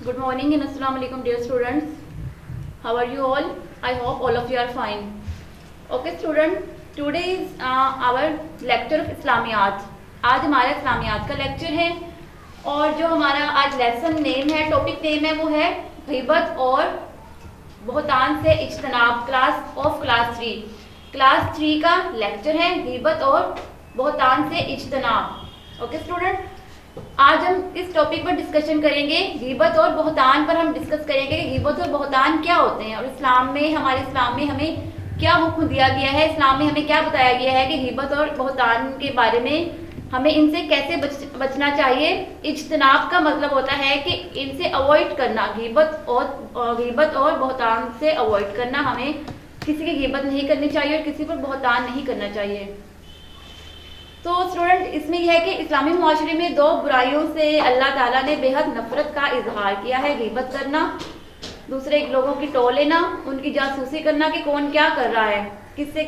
Good morning and Assalamu alaikum dear students. How are you all? I hope all of you are fine. Okay student, today is our lecture of Islamiyat. आज हमारा इस्लामियात का lecture है और जो हमारा आज lesson name है, topic name है, वो है गीबत और बहतान से इज्तनाब, क्लास 3. क्लास 3 का लेक्चर है गीबत और बहतान से इज्तनाब. ओके स्टूडेंट, आज हम इस टॉपिक पर डिस्कशन करेंगे. गीबत और बहतान पर हम डिस्कस करेंगे कि गीबत और बहतान क्या होते हैं और हमारे इस्लाम में हमें क्या हुक्म दिया गया है, इस्लाम में हमें क्या बताया गया है कि गीबत और बहतान के बारे में हमें इनसे कैसे बचना चाहिए. इज्तनाब का मतलब होता है कि इनसे अवॉइड करना, गीबत और बहतान से अवॉइड करना. हमें किसी की गीबत नहीं करनी चाहिए और किसी पर बहतान नहीं करना चाहिए. तो स्टूडेंट, इसमें यह है कि इस्लामी मुआशरे में दो बुराइयों से अल्लाह ताला ने बेहद नफरत का इजहार किया है. गीबत करना, दूसरे लोगों की टो लेना, उनकी जासूसी करना कि कौन क्या कर रहा है, किससे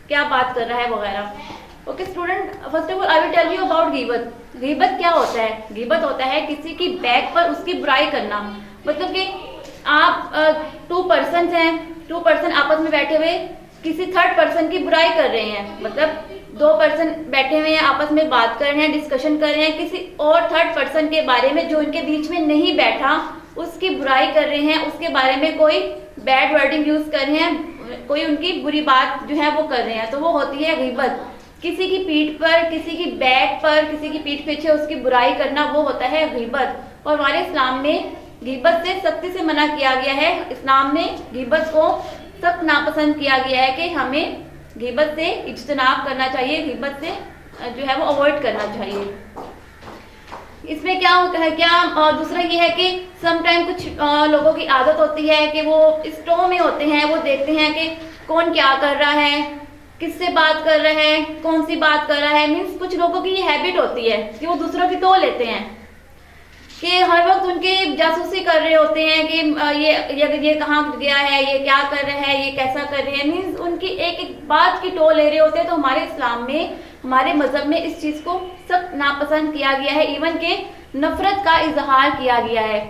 क्या बात कर रहा है वगैरह. Okay student, first of all I will tell you about गीबत. गीबत क्या होता है? गीबत होता है किसी की बैक पर उसकी बुराई करना. मतलब कि आप 2 पर्सन हैं, 2 पर्सन आपस में बैठे हुए किसी थर्ड पर्सन की बुराई कर रहे हैं. मतलब 2 पर्सन बैठे हुए हैं, आपस में बात कर रहे हैं, डिस्कशन कर रहे हैं किसी और थर्ड पर्सन के बारे में जो इनके बीच में नहीं बैठा, उसकी बुराई कर रहे हैं, उसके बारे में कोई बैड वर्डिंग यूज कर रहे हैं, कोई उनकी बुरी बात जो है वो कर रहे हैं. तो वो होती है गीबत. किसी की पीठ पर, किसी की बैक पर, किसी की पीठ पीछे उसकी बुराई करना, वो होता है गीबत. और हमारे इस्लाम में गीबत से सख्ती से मना किया गया है. इस्लाम में गीबत को सख्त नापसंद किया गया है कि हमें गीबत से इज्तनाब करना चाहिए, गीबत से जो है वो अवॉइड करना चाहिए. इसमें क्या होता है, दूसरा ये है कि समटाइम कुछ लोगों की आदत होती है कि वो स्टो में होते हैं, वो देखते हैं कि कौन क्या कर रहा है, किससे बात कर रहा है, कौन सी बात कर रहा है. मीन्स कुछ लोगों की ये हैबिट होती है कि वो दूसरों की टो लेते हैं, कि हर वक्त उनके जासूसी कर रहे होते हैं कि ये कहाँ गया है, ये क्या कर रहा है, ये कैसा कर रहे हैं. मीन्स उनकी एक एक बात की टो ले रहे होते हैं. तो हमारे इस्लाम में, हमारे मजहब में इस चीज को सख्त नापसंद किया गया है, इवन के नफरत का इजहार किया गया है.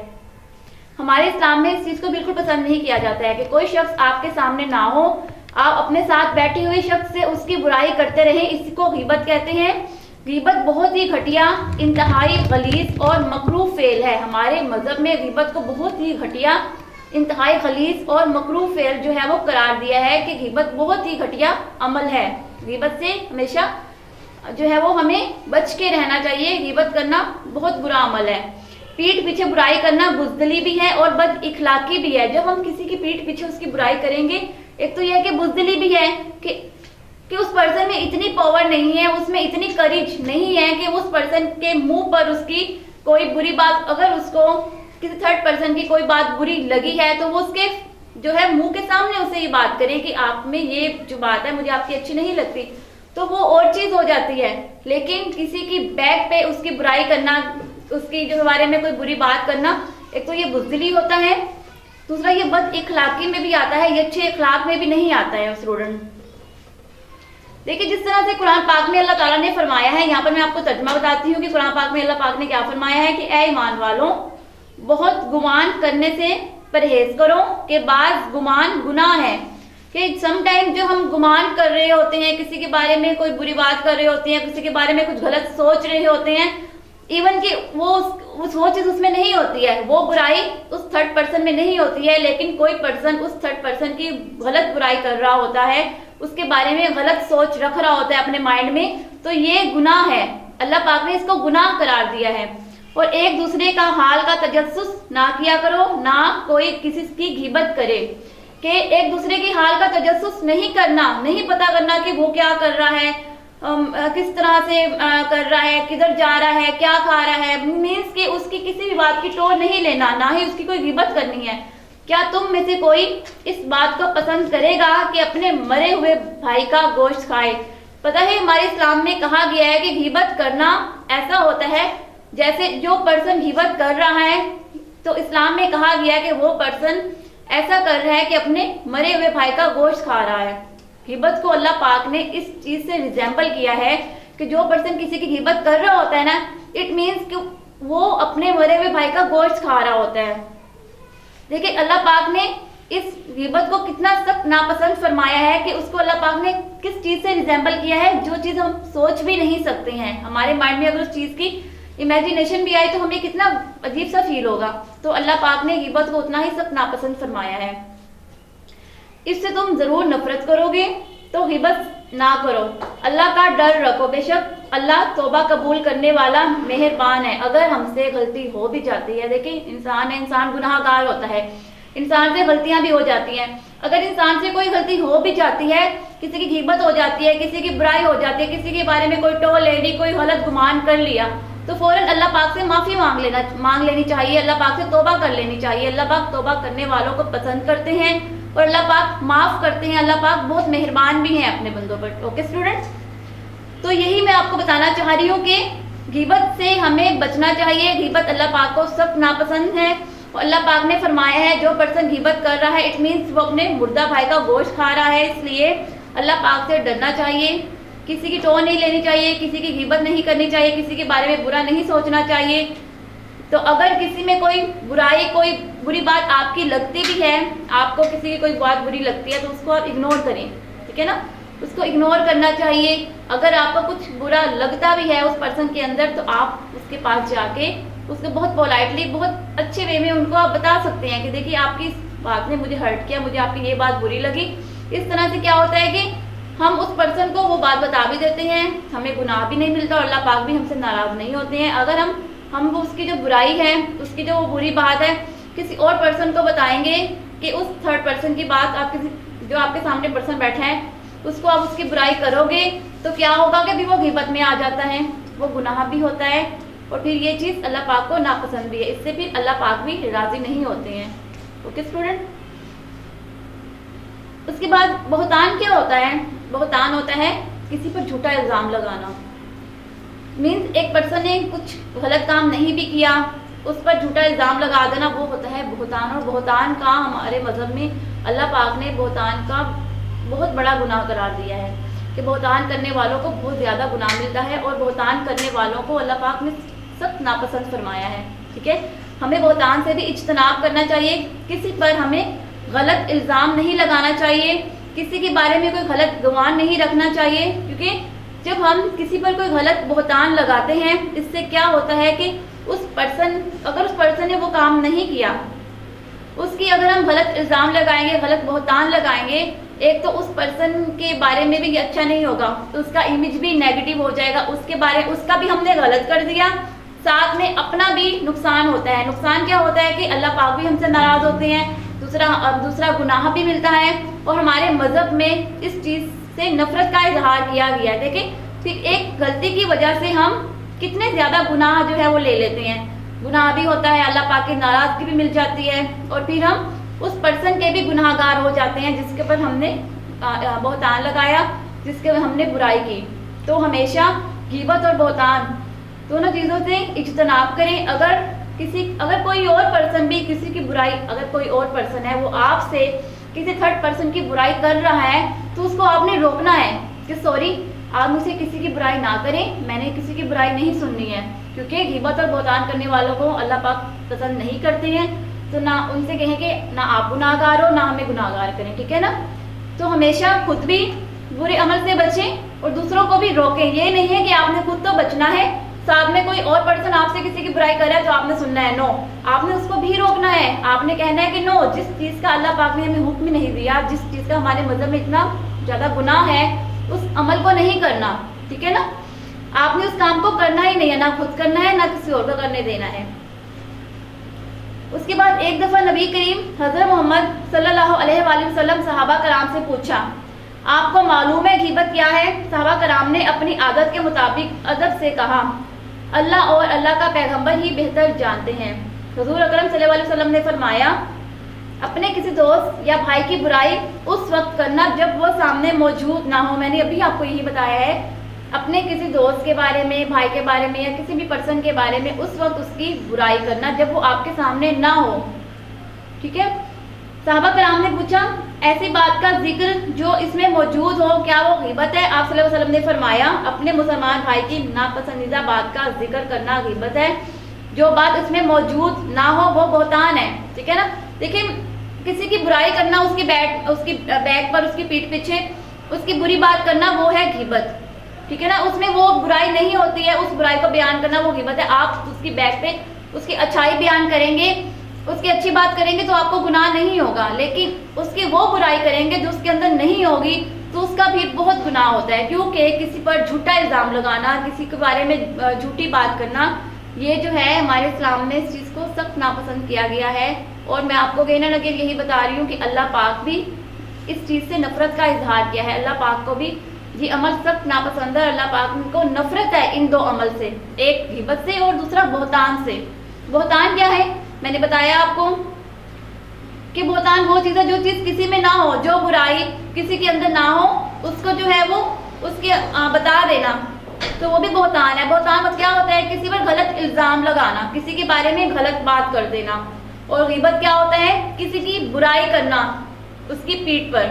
हमारे इस्लाम में इस चीज को बिल्कुल पसंद नहीं किया जाता है कि कोई शख्स आपके सामने ना हो, आप अपने साथ बैठे हुए शख्स से उसकी बुराई करते रहे. इसी को गीबत कहते हैं. गीबत बहुत ही घटिया, इंतहाई गलीज और मकरूह फेल है. हमारे मजहब में गीबत को बहुत ही घटिया, इंतहाई गलीज और मकरूह फेल जो है वो करार दिया है कि गीबत बहुत ही घटिया अमल है. गीबत से हमेशा जो है वो हमें बच के रहना चाहिए. गीबत करना बहुत बुरा अमल है. पीठ पीछे बुराई करना बुज़दिली भी है और बद इखलाकी भी है. जब हम किसी की पीठ पीछे उसकी बुराई करेंगे, एक तो यह है कि बुज़दिली भी है कि उस पर्सन में इतनी पावर नहीं है, उसमें इतनी करेज नहीं है कि उस पर्सन के मुंह पर उसकी कोई बुरी बात, अगर उसको किसी थर्ड पर्सन की कोई बात बुरी लगी है तो वो उसके जो है मुंह के सामने उसे ये बात करे कि आप में ये जो बात है मुझे आपकी अच्छी नहीं लगती, तो वो और चीज हो जाती है. लेकिन किसी की बैक पे उसकी बुराई करना, उसकी जो बारे में कोई बुरी बात करना, एक तो ये बुज़दिली होता है, दूसरा ये बद इखलाकी में भी आता है, ये अच्छे इखलाक में भी नहीं आता है स्टूडेंट. देखिए, जिस तरह से कुरान पाक में अल्लाह ताला ने फरमाया है, यहाँ पर मैं आपको तर्जुमा बताती हूँ कि कुरान पाक में अल्लाह पाक ने क्या फरमाया है कि ए ईमान वालों, बहुत गुमान करने से परहेज करो कि बाज गुमान गुनाह है. कि सम टाइम जो हम गुमान कर रहे होते हैं, किसी के बारे में कोई बुरी बात कर रहे होते हैं, किसी के बारे में कुछ गलत सोच रहे होते हैं, इवन कि वो चीज उसमें नहीं होती है, वो बुराई उस थर्ड पर्सन में नहीं होती है, लेकिन कोई पर्सन उस थर्ड पर्सन की गलत बुराई कर रहा होता है, उसके बारे में गलत सोच रख रहा होता है अपने माइंड में, तो ये गुनाह है. अल्लाह पाक ने इसको गुनाह करार दिया है. और एक दूसरे का हाल का तजस्सुस ना किया करो, ना कोई किसी की गीबत करे. कि एक दूसरे की हाल का तजस्सुस नहीं करना, नहीं पता करना कि वो क्या कर रहा है, किस तरह से कर रहा है, किधर जा रहा है, क्या खा रहा है. मीन्स कि उसकी किसी भी बात की टोर नहीं लेना, ना ही उसकी कोई गीबत करनी है. क्या तुम में से कोई इस बात को पसंद करेगा कि अपने मरे हुए भाई का गोश्त खाए? पता है, हमारे इस्लाम में कहा गया है कि गीबत करना ऐसा होता है जैसे जो पर्सन गीबत कर रहा है, तो इस्लाम में कहा गया है कि वो पर्सन ऐसा कर रहा है कि अपने मरे हुए भाई का गोश्त खा रहा है. गीबत को अल्लाह पाक ने इस चीज से रिजेंबल किया है कि जो पर्सन किसी की गीबत कर रहा होता है ना, इट मीन्स कि वो अपने मरे हुए भाई का गोश्त खा रहा होता है. देखिए अल्लाह पाक ने इस गिबत को कितना सख्त नापसंद फरमाया है कि उसको अल्लाह पाक ने किस चीज से रिजेंबल किया है, जो चीज हम सोच भी नहीं सकते हैं। हमारे माइंड में अगर उस चीज की इमेजिनेशन भी आए तो हमें कितना अजीब सा फील होगा। तो अल्लाह पाक ने गिबत को उतना ही सख्त नापसंद फरमाया है। इससे तुम जरूर नफरत करोगे तो गिबत ना करो, अल्लाह का डर रखो, बेशक अल्लाह तौबा कबूल करने वाला मेहरबान है। अगर हमसे गलती हो भी जाती है, देखिए इंसान है, इंसान गुनाहगार होता है, इंसान से गलतियां भी हो जाती हैं। अगर इंसान से कोई गलती हो भी जाती है, किसी की गिबत हो जाती है, किसी की बुराई हो जाती है, किसी के बारे में कोई टोल ले ली, कोई गलत गुमान कर लिया, तो फौरन अल्लाह पाक से माफी मांग लेनी चाहिए, अल्लाह पाक से तौबा कर लेनी चाहिए। अल्लाह पाक तौबा करने वालों को पसंद करते हैं और अल्लाह पाक माफ करते हैं। अल्लाह पाक बहुत मेहरबान भी हैं अपने बंदों पर। ओके स्टूडेंट्स, तो यही मैं आपको बताना चाह रही हूँ कि गिबत से हमें बचना चाहिए। गिबत अल्लाह पाक को सख्त नापसंद है और अल्लाह पाक ने फरमाया है जो पर्सन गिबत कर रहा है इट मीन्स वो अपने मुर्दा भाई का गोश्त खा रहा है। इसलिए अल्लाह पाक से डरना चाहिए, किसी की टोन नहीं लेनी चाहिए, किसी की गिबत नहीं करनी चाहिए, किसी के बारे में बुरा नहीं सोचना चाहिए। तो अगर किसी में कोई बुराई, कोई बुरी बात आपकी लगती भी है, आपको किसी की कोई बात बुरी लगती है तो उसको आप इग्नोर करें, ठीक है ना, उसको इग्नोर करना चाहिए। अगर आपको कुछ बुरा लगता भी है उस पर्सन के अंदर तो आप उसके पास जाके उसको बहुत पोलाइटली, बहुत अच्छे वे में उनको आप बता सकते हैं कि देखिए आपकी इस बात ने मुझे हर्ट किया, मुझे आपकी ये बात बुरी लगी। इस तरह से क्या होता है कि हम उस पर्सन को वो बात बता भी देते हैं, हमें गुनाह भी नहीं मिलता और अल्लाह पाक भी हमसे नाराज नहीं होते हैं। अगर हम उसकी जो बुराई है, उसकी जो बुरी बात है किसी और पर्सन को बताएंगे कि उस थर्ड पर्सन की बात आप किसी जो आपके सामने पर्सन बैठा है उसको आप उसकी बुराई करोगे तो क्या होगा कि भी वो गिबत में आ जाता है, वो गुनाह भी होता है और फिर ये चीज़ अल्लाह पाक को नापसंद भी है। इससे फिर अल्लाह पाक भी राजी नहीं होते हैं। ओके स्टूडेंट, उसके बाद बहुतान क्या होता है? बहुतान होता है किसी पर झूठा इल्ज़ाम लगाना। मीन्स एक पर्सन ने कुछ गलत काम नहीं भी किया, उस पर झूठा इल्ज़ाम लगा देना, वो होता है बहुतान। और बहुतान का हमारे मज़हब में अल्लाह पाक ने बहुतान का बहुत बड़ा गुनाह करार दिया है कि बहुतान करने वालों को बहुत ज़्यादा गुनाह मिलता है और बहुतान करने वालों को अल्लाह पाक ने सख्त नापसंद फरमाया है। ठीक है, हमें बहुतान से भी इज्तनाब करना चाहिए, किसी पर हमें गलत इल्ज़ाम नहीं लगाना चाहिए, किसी के बारे में कोई गलत गुमान नहीं रखना चाहिए, क्योंकि जब हम किसी पर कोई गलत बहुतान लगाते हैं इससे क्या होता है कि अगर उस पर्सन ने वो काम नहीं किया, उसकी अगर हम गलत इल्ज़ाम लगाएंगे, गलत बहुतान लगाएंगे, एक तो उस पर्सन के बारे में भी अच्छा नहीं होगा, तो उसका इमेज भी नेगेटिव हो जाएगा, उसका भी हमने गलत कर दिया, साथ में अपना भी नुकसान होता है। नुकसान क्या होता है कि अल्लाह पाक भी हमसे नाराज़ होते हैं, दूसरा गुनाह भी मिलता है और हमारे मज़हब में इस चीज़ से नफरत का इजहार किया गया है। देखिए फिर एक गलती की वजह से हम कितने ज़्यादा गुनाह जो है वो ले लेते हैं, गुनाह भी होता है, अल्लाह पाक की नाराज़गी भी मिल जाती है और फिर हम उस पर्सन के भी गुनाहगार हो जाते हैं जिसके पर हमने बहुतान लगाया, जिसके हमने बुराई की। तो हमेशा गिबत और बहुतान दोनों चीज़ों से इज्तनाब करें। अगर कोई और पर्सन भी किसी की बुराई, अगर कोई और पर्सन है वो आपसे किसी थर्ड पर्सन की बुराई कर रहा है तो उसको आपने रोकना है कि सॉरी आप मुझसे किसी की बुराई ना करें, मैंने किसी की बुराई नहीं सुननी है, क्योंकि गिबत और बहुतान करने वालों को अल्लाह पाक पसंद नहीं करते हैं। तो ना उनसे कहें कि ना आप गुनाहगार हो ना हमें गुनाहगार करें, ठीक है ना। तो हमेशा खुद भी बुरे अमल से बचें और दूसरों को भी रोकें। ये नहीं है कि आपने खुद तो बचना है, साथ में कोई और पर्सन आपसे किसी की बुराई कर रहा है तो आपने सुनना है, नो, आपने उसको भी रोकना है। आपने कहना है कि नो, जिस चीज़ का अल्लाह पाक ने हमें हुक्म नहीं दिया, जिस चीज़ का हमारे मज़हब में इतना ज़्यादा गुनाह है, उस अमल को नहीं करना, ठीक है ना। आपने उस काम को करना ही नहीं है, ना खुद करना है ना किसी और को करने देना है। उसके बाद एक दफ़ा नबी करीम हज़रत मोहम्मद सल्लल्लाहु अलैहि वसल्लम सहाबा कराम से पूछा, आपको मालूम है गिबत क्या है? सहाबा कराम ने अपनी आदत के मुताबिक अदब से कहा, अल्लाह और अल्लाह का पैगंबर ही बेहतर जानते हैं। हुजूर अकरम सल्लल्लाहु अलैहि वसल्लम ने फरमाया, अपने किसी दोस्त या भाई की बुराई उस वक्त करना जब वो सामने मौजूद ना हो। मैंने अभी आपको यही बताया है, अपने किसी दोस्त के बारे में, भाई के बारे में या किसी भी पर्सन के बारे में उस वक्त उसकी बुराई करना जब वो आपके सामने ना हो, ठीक है। साहबा कराम ने पूछा, ऐसी बात का जिक्र जो इसमें मौजूद हो, क्या वो गिबत है? आप सल्लल्लाहु अलैहि वसल्लम ने फरमाया, अपने मुसलमान भाई की नापसंदीदा बात का जिक्र करना गिबत है, जो बात इसमें मौजूद ना हो वो बहुतान है। ٹھیک ہے نا. دیکھیں کسی کی برائی کرنا, اس کی بیک پر, اس کی پیٹھ پیچھے اس کی بری بات کرنا, وہ ہے غیبت. ٹھیک ہے نا, اس میں وہ برائی نہیں ہوتی ہے, اس برائی کو بیان کرنا وہ غیبت ہے. آپ اس کی بیک پہ اس کی اچھائی بیان کریں گے, اس کی اچھی بات کریں گے تو آپ کو گناہ نہیں ہوگا, لیکن اس کی وہ برائی کریں گے جو اس کے اندر نہیں ہوگی تو اس کا بھی بہت گناہ ہوتا ہے. کیونکہ کسی پر جھوٹا الزام لگانا, کسی کے بارے میں جھوٹی بات کرنا, یہ جو ہے ہمارے اسلام میں اس چیز کو سخت ناپسند کیا گیا ہے. اور میں آپ کو کہیں نہ لگے یہی بتا رہی ہوں کہ اللہ پاک بھی اس چیز سے نفرت کا اظہار کیا ہے. اللہ پاک کو بھی یہ عمل سخت ناپسند ہے. اللہ پاک کو نفرت ہے ان دو عمل سے, ایک غیبت سے اور دوسرا بہتان سے. بہتان کیا ہے؟ میں نے بتایا آپ کو کہ بہتان وہ چیز ہے جو چیز کسی میں نہ ہو, جو برائی کسی کے اندر نہ ہو, اس کو جو ہے وہ اس کے بتا دینا, تو وہ بھی بہتان ہے. بہتان مطلب کیا ہوتا ہے؟ کسی پر غلط الزام لگانا, کسی کے بارے میں غلط بات کر دینا. اور غیبت کیا ہوتا ہے؟ کسی کی برائی کرنا اس کی پیٹھ پر.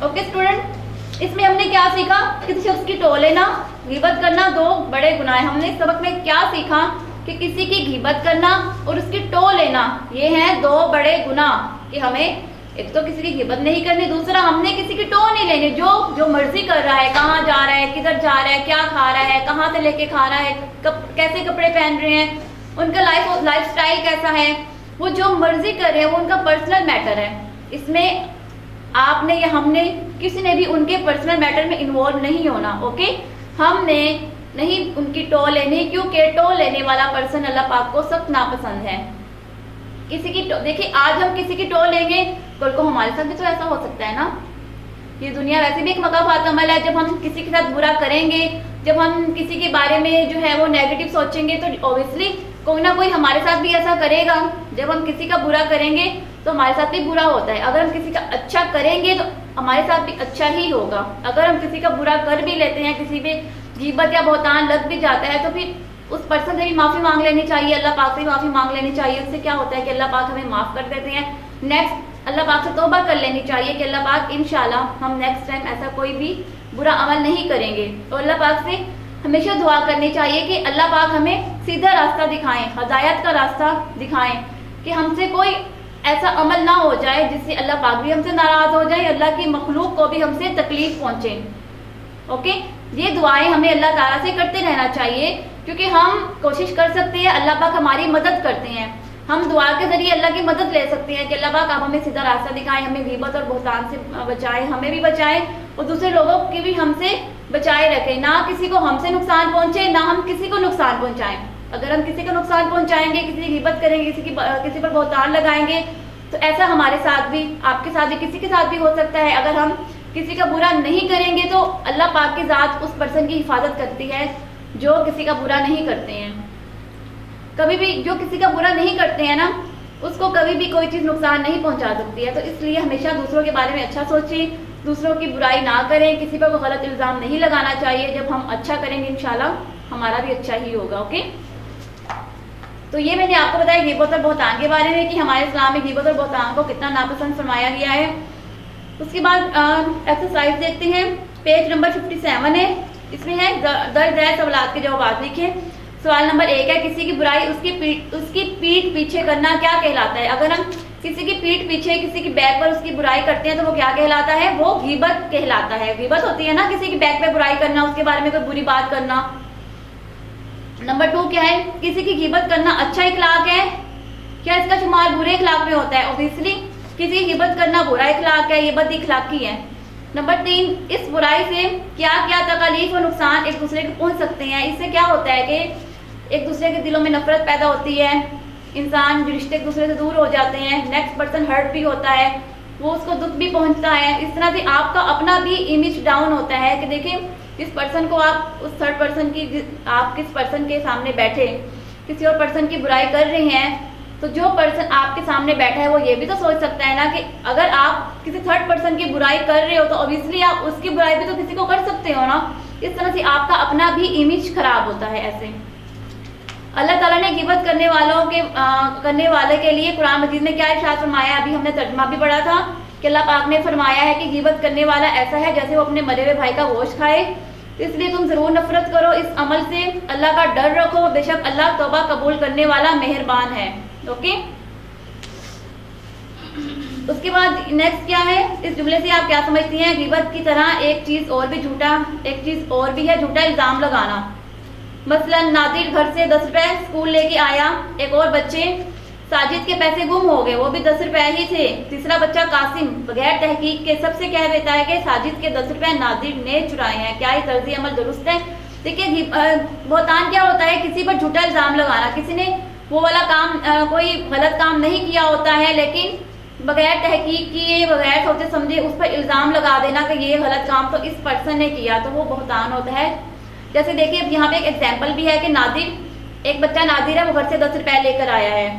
اوکے اسٹوڈنٹ, اس میں ہم نے کیا سیکھا؟ کسی شخص کی ٹو لینا, غیبت کرنا, دو بڑے گناہ ہیں. ہم نے اس سبق میں کیا سیکھا کہ کسی کی غیبت کرنا اور اس کی ٹو لینا, یہ ہیں دو بڑے گناہ. کہ ہمیں ایک تو کسی کی غیبت نہیں کرنی, دوسرا ہم نے کسی کی ٹو نہیں لینی. جو مرضی کر رہا ہے, کہاں جا رہا ہے, کدھر جا رہا ہے, کیا کھا رہا ہے, کہاں سے لے کے کھا رہا ہے, کیسے کپڑے پہن رہے ہیں, ان کا لائف سٹائل کیسا ہے, وہ جو مرضی کر رہے ہیں وہ ان کا پرسنل میٹر ہے. اس میں آپ نے یا ہم نے کسی نے بھی ان کے پرسنل میٹر میں انوالو نہیں ہونا. اوکے, ہم نے نہیں ان کی ٹو لینی, کیونکہ ٹو لینے والا پرسن اللہ پاک کو سخت ناپسند ہے. کسی کی دیکھیے, آج ہم کسی کی ٹو لیں گے, کل کو ہمارے ساتھ بھی تو ایسا ہو سکتا ہے نا. یہ دنیا ویسے بھی ایک مقافات عمل ہے. جب ہم کسی کے ساتھ برا کریں گے, جب ہم کسی کے بارے میں جو ہے وہ نیگیٹو سوچیں گے, تو اوبیسلی کوئی نہ کوئی ہمارے ساتھ بھی ایسا کرے گا. جب ہم کسی کا برا کریں گے تو ہمارے ساتھ بھی برا ہوتا ہے. اگر ہم کسی کا اچھا کریں گے تو ہمارے ساتھ بھی اچھا ہی ہوگا. اگر ہم کسی کا برا کر بھی لیتے ہیں, کسی پہ غیبت یا بہتان لگ بھی جاتا ہے, تو پھر اس پرسن سے بھی معافی مانگ لینی چاہیے, اللہ پاک سے بھی معافی مانگ لینی چاہیے. اس سے کیا ہوتا ہے کہ اللہ پاک ہمیں معاف کر دیتے ہیں. نیکسٹ اللہ پاک سے توبہ کر لینی چاہیے کہ اللہ پاک انشاءاللہ ہم نیکسٹ ٹائم ایسا کوئی بھی برا عمل نہیں کریں گے. اور اللہ پاک سے ہمیشہ دعا کرنی چاہیے کہ اللہ پاک ہمیں سیدھا راستہ دکھائیں, ہدایت کا راستہ دکھائیں, کہ ہم سے کوئی ایسا عمل نہ ہو جائے جس سے اللہ پاک بھی ہم سے ناراض ہو جائے, اللہ کی مخلوق کو بھی ہم سے تکلیف پہنچے. اوکے, یہ دعائیں ہمیں اللہ تعالیٰ سے کرتے رہنا چاہیے, کیونکہ ہم کوشش کر سکتے ہیں, اللہ پاک ہماری مدد کرتے ہیں. ہم دعا کے ذریعے اللہ کی مدد لے سکتے ہیں کہ اللہ پاک آپ ہمیں سیدھا راستہ دکھائیں, ہمیں غیبت اور بہتان سے بچائیں, ہمیں بھی بچائیں اور دوسرے لوگوں کی بھی ہم سے بچائے رکھیں. نہ کسی کو ہم سے نقصان پہنچے, نہ ہم کسی کو نقصان پہنچائیں. اگر ہم کسی کو نقصان پہنچائیں گے, کسی کی غیبت کریں گے, کسی پر بہتان لگائیں گے, تو ایسا ہمارے ساتھ بھی, آپ کے ساتھ بھی, کسی کے ساتھ بھی ہو سکتا ہے. اگر ہم کسی کا برا نہیں کریں گے تو اللہ پاک کی ذات اس پرسن کی حفاظت کرتی ہے جو کسی کا برا نہیں کرتے ہیں. کبھی بھی جو کسی کا برا نہیں کرتے ہیں نا, اس کو کبھی بھی کوئی چیز نقصان نہیں پہنچا سکتی ہے. تو اس لیے ہمیشہ دوسروں کے بارے میں اچھا سوچیں, دوسروں کی برائی نہ کریں, کسی پر کوئی غلط الزام نہیں لگانا چاہیے. جب ہم اچھا کریں گے انشاءاللہ ہمارا بھی اچھا ہی ہوگا. اوکے, تو یہ میں نے آپ کو بتایا غیبت اور بہتان کے بارے میں کہ ہمارے اسلام میں غیبت اور بہتان کو کتنا ناپسند فرمایا گیا ہے. اس کے بعد ایکسرسائز دیکھتے ہیں, پیج نمبر 57 ہے. اس میں ہے درج ذیل سوالات کے جوابات لکھیں. سوال نمبر 1 ہے, کسی کی برائی اس کی پیٹھ پیچھے کرنا کیا کہلاتا ہے؟ اگر ہم کسی کی پیٹھ پیچھے, کسی کی بیک پر اس کی برائی کرتے ہیں تو وہ کیا کہلاتا ہے؟ وہ غیبت کہلاتا ہے. غیبت ہوتی ہے نا کسی کی بیک پہ برائی کرنا, اس کے بارے میں کوئی بری بات کرنا. نمبر 2 کیا ہے, کسی کی غیبت کرنا اچھا اخلاق ہے؟ کیا اس کا شمار برے اخلاق میں ہوتا ہے؟ اوبیسلی کسی کی غیبت کرنا برا اخلاق ہے, یہ بد اخلاقی ہے. نمبر 3, اس برائی سے کیا کیا تکالیف اور نقصان ایک دوسرے کو پہنچ سکتے ہیں؟ اس سے کیا ہوتا ہے کہ ایک دوسرے کے دلوں میں نفرت پیدا ہوتی ہے, انسان رشتے ایک دوسرے سے دور ہو جاتے ہیں, نیکسٹ پرسن ہرٹ بھی ہوتا ہے, وہ اس کو دکھ بھی پہنچتا ہے. اس طرح سے آپ کا اپنا بھی امیج ڈاؤن ہوتا ہے کہ دیکھیں جس پرسن کو آپ, اس تھرڈ پرسن کی, آپ کس پرسن کے سامنے بیٹھے کسی اور پرسن کی برائی کر رہے ہیں, تو جو پرسن آپ کے سامنے بیٹھا ہے وہ یہ بھی تو سوچ سکتا ہے نا کہ اگر آپ کسی تھرڈ پرسن کی برائی کر رہے ہو تو اوبیسلی آپ اس کی برائی بھی تو کسی کو کر سکتے ہو نا. اس طرح سے آپ کا اپنا بھی امیج خراب ہوتا ہے. ایسے اللہ تعالیٰ نے غیبت کرنے والے کے لیے قرآن مجید میں کیا ارشاد فرمایا؟ ابھی ہم نے ترجمہ بھی پڑھا تھا کہ اللہ پاک نے فرمایا ہے کہ غیبت کرنے والا ایسا ہے جیسے وہ اپنے مرے ہوئے بھائی کا گوشت کھائے. اس لیے تم ضرور نفرت کرو اس عمل سے, اللہ کا ڈر رکھو, بے شک اللہ توبہ قبول کرنے والا مہربان ہے. اوکے, اس کے بعد نیکسٹ کیا ہے, اس جملے سے آپ کیا سمجھتی ہیں؟ غیبت کی طرح ایک چیز اور بھی ہے جھوٹا الزام لگانا. مثلا نادر گھر سے 10 روپے اسکول لے کے آیا. ایک اور بچے ساجد کے پیسے گم ہو گئے, وہ بھی 10 روپے ہی تھے. تیسرا بچہ قاسم بغیر تحقیق کے سب سے کہہ دیتا ہے کہ ساجد کے 10 روپے نادر نے چرائے ہیں. کیا یہ طرز عمل درست ہے؟ دیکھیے بہتان کیا ہوتا ہے؟ کسی پر جھوٹا الزام لگانا. کسی نے وہ والا کام کوئی غلط کام نہیں کیا ہوتا ہے, لیکن بغیر تحقیق کیے, بغیر سوچے سمجھے اس پر الزام لگا دینا کہ یہ غلط کام تو اس پرسن نے کیا, تو وہ بہتان ہوتا ہے. جیسے دیکھیے یہاں پہ ایک ایگزامپل بھی ہے کہ نادر, ایک بچہ نادر ہے, وہ گھر سے 10 روپے لے کر آیا ہے.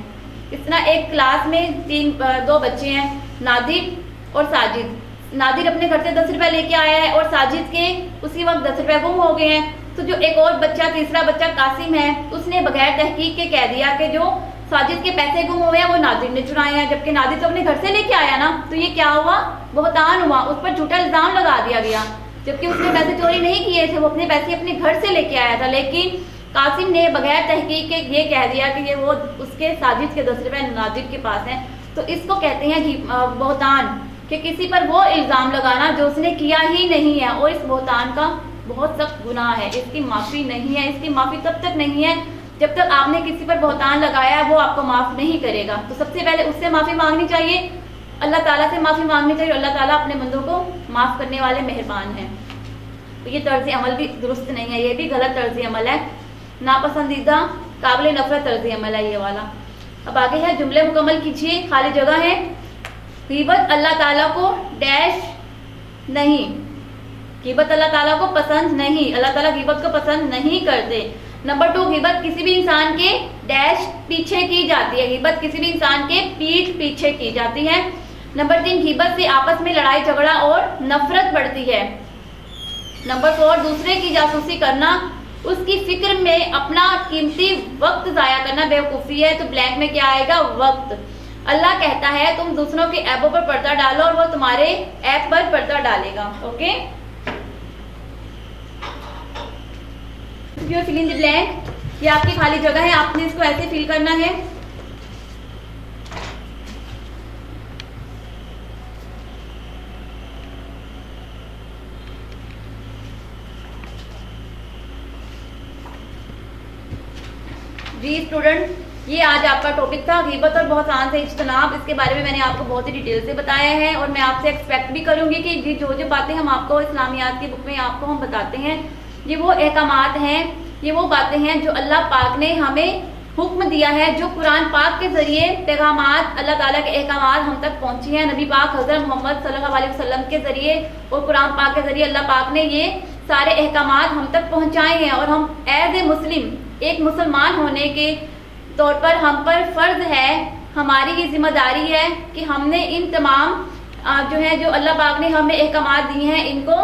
اس طرح ایک کلاس میں 2 بچے ہیں, نادر اور ساجد. نادر اپنے گھر سے 10 روپے لے کے آیا ہے اور ساجد کے اسی وقت 10 روپے گم ہو گئے ہیں. تو جو ایک اور بچہ, تیسرا بچہ قاسم ہے, اس نے بغیر تحقیق کے کہہ دیا کہ جو ساجد کے پیسے گم ہوئے ہیں وہ نادر نے چرائے ہیں, جبکہ نادر تو اپنے گھر سے لے کے آیا نا. تو یہ کیا ہوا؟ بہتان ہوا. اس پر جھوٹا الزام لگا دیا گیا, جبکہ اس نے پیسے چوری نہیں کیے تھے, وہ اپنے پیسے اپنے گھر سے لے کے آیا تھا. لیکن قاسم نے بغیر تحقیق کے یہ کہہ دیا کہ یہ وہ اس کے ساجد کے 10 روپے نادر کے پاس ہیں. تو اس کو کہتے ہیں بہتان, کہ کسی پر وہ الزام لگانا جو اس نے کیا ہی نہیں ہے. اور اس بہتان کا بہت سخت گناہ ہے, اس کی معافی نہیں ہے. اس کی معافی تب تک نہیں ہے جب تک آپ نے کسی پر بہتان لگایا ہے وہ آپ کو معاف نہیں کرے گا. تو سب سے پہلے اس سے معافی مانگنی چاہیے, اللہ تعالیٰ سے معافی مانگنی چاہیے. اللہ تعالیٰ اپنے بندوں کو معاف کرنے والے مہربان ہیں. تو یہ طرز عمل بھی درست نہیں ہے, یہ بھی غلط طرز عمل ہے, ناپسندیدہ قابل نفرت طرز عمل ہے یہ والا. اب آگے ہے, جملے مکمل کیجیے, خالی جگہ ہے. غیبت اللہ تعالیٰ کو ڈیش نہیں, غیبت اللہ تعالیٰ کو پسند نہیں, اللہ تعالیٰ غیبت کو پسند نہیں کرتے. نمبر 2, غیبت کسی بھی انسان کے ڈیش پیچھے کی جاتی ہے, غیبت کسی بھی انسان کے پیٹھ پیچھے کی جاتی ہے. نمبر 3, غیبت سے آپس میں لڑائی جھگڑا اور نفرت بڑھتی ہے. نمبر 4, دوسرے کی جاسوسی کرنا, اس کی فکر میں اپنا قیمتی وقت ضائع کرنا بیوقوفی ہے. تو بلینک میں کیا آئے گا؟ وقت. اللہ کہتا ہے تم دوسروں کے عیبوں پر پردہ ڈالو اور وہ تمہارے عیب پر پردہ ڈالے گا. اوکے, جو فل ان دی بلینک, یہ آپ کی خالی جگہ ہے, آپ نے اس کو ایسے فل کرنا ہے. جی اسٹوڈنٹ, یہ آج آپ کا ٹاپک تھا غیبت اور بہتان سے اجتناب. اس کے بارے میں نے آپ کو بہت ہی ڈیٹیل سے بتایا ہے, اور میں آپ سے ایکسپیکٹ بھی کروں گی کہ جو باتیں ہم آپ کو اسلامیات کی بک میں آپ کو ہم بتاتے ہیں, یہ وہ احکامات ہیں, یہ وہ باتیں ہیں جو اللہ پاک نے ہمیں حکم دیا ہے, جو قرآن پاک کے ذریعے پیغامات, اللہ تعالیٰ کے احکامات ہم تک پہنچی ہیں. نبی پاک حضرت محمد صلی اللہ علیہ وسلم کے ذریعے اور قرآن پاک کے ذریعے اللہ پاک نے یہ سارے احکامات ہم تک پہنچائے ہیں. اور ہم ایز اے مسلم, ایک مسلمان ہونے کے طور پر ہم پر فرض ہے, ہماری یہ ذمہ داری ہے کہ ہم نے ان تمام جو اللہ پاک نے ہمیں احکامات دیے ہیں ان کو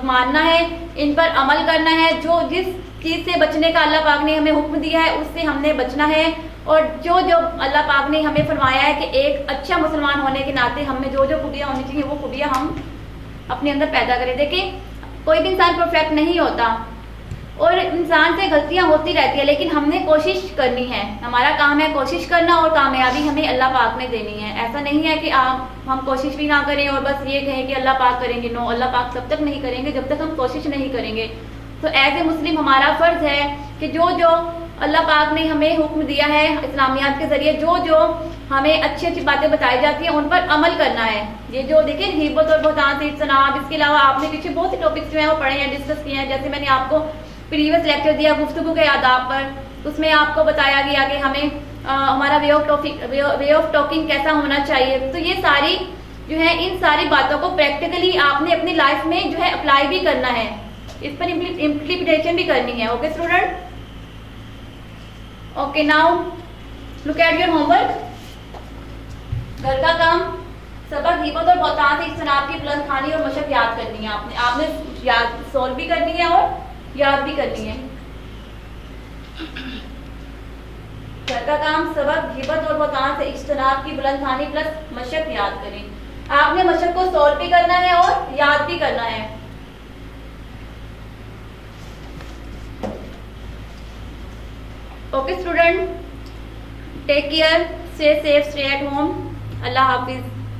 ماننا ہے, ان پر عمل کرنا ہے. جو جس چیز سے بچنے کا اللہ پاک نے ہمیں حکم دیا ہے اس سے ہم نے بچنا ہے, اور جو اللہ پاک نے ہمیں فرمایا ہے کہ ایک اچھا مسلمان ہونے کے ناطے ہم میں جو خوبیاں ہونی چاہیے وہ خوبیاں ہم اپنے اندر پیدا کریں. دیکھیں کوئی بھی انسان پرفیکٹ نہیں ہوتا اور انسان سے غلطیاں ہوتی رہتی ہے, لیکن ہم نے کوشش کرنی ہے. ہمارا کام ہے کوشش کرنا, اور کامیابی ہمیں اللہ پاک نے دینی ہے. ایسا نہیں ہے کہ ہم کوشش بھی نہ کریں اور بس یہ کہیں کہ اللہ پاک کریں گے. نو, اللہ پاک تب تک نہیں کریں گے جب تک ہم کوشش نہیں کریں گے. تو ایز اے مسلم ہمارا فرض ہے کہ جو اللہ پاک نے ہمیں حکم دیا ہے اسلامیات کے ذریعے, جو ہمیں اچھی اچھی باتیں بتائی جاتی ہیں ان پر عمل کرنا ہے. یہ جو دیکھیں غیبت اور بہتان سے اجتناب, اس کے علاوہ آپ نے پیچھے بہت سے ٹاپکس جو ہیں وہ پڑھے ہیں, ڈسکس کیے ہیں. جیسے میں نے آپ کو پریویس لیکچر دیا گفتگو کے آداب پر, اس میں آپ کو بتایا گیا کہ ہمیں ہمارا وے آف ٹاکنگ کیسا ہونا چاہیے. تو یہ ساری جو ہے ان ساری باتوں کو پریکٹیکلی آپ نے اپنی لائف میں جو ہے اپلائی بھی کرنا ہے, اس پر امپلیمنٹیشن بھی کرنی ہے. Okay student, okay now look at your homework. گھر کا کام, سبق غیبت اور بہتان سے اجتناب کی بلند خوانی اور مشق یاد کرنی ہے. آپ نے یاد سولو بھی کرنی ہے اور یاد بھی کرنی ہے. گھر کا کام, سبق غیبت اور بہتان سے اجتناب کی بلند خوانی پلس مشق یاد کریں. آپ نے مشق کو سولو بھی کرنا ہے اور یاد بھی کرنا ہے. Okay student, take care, stay safe, stay at home. اللہ حافظ.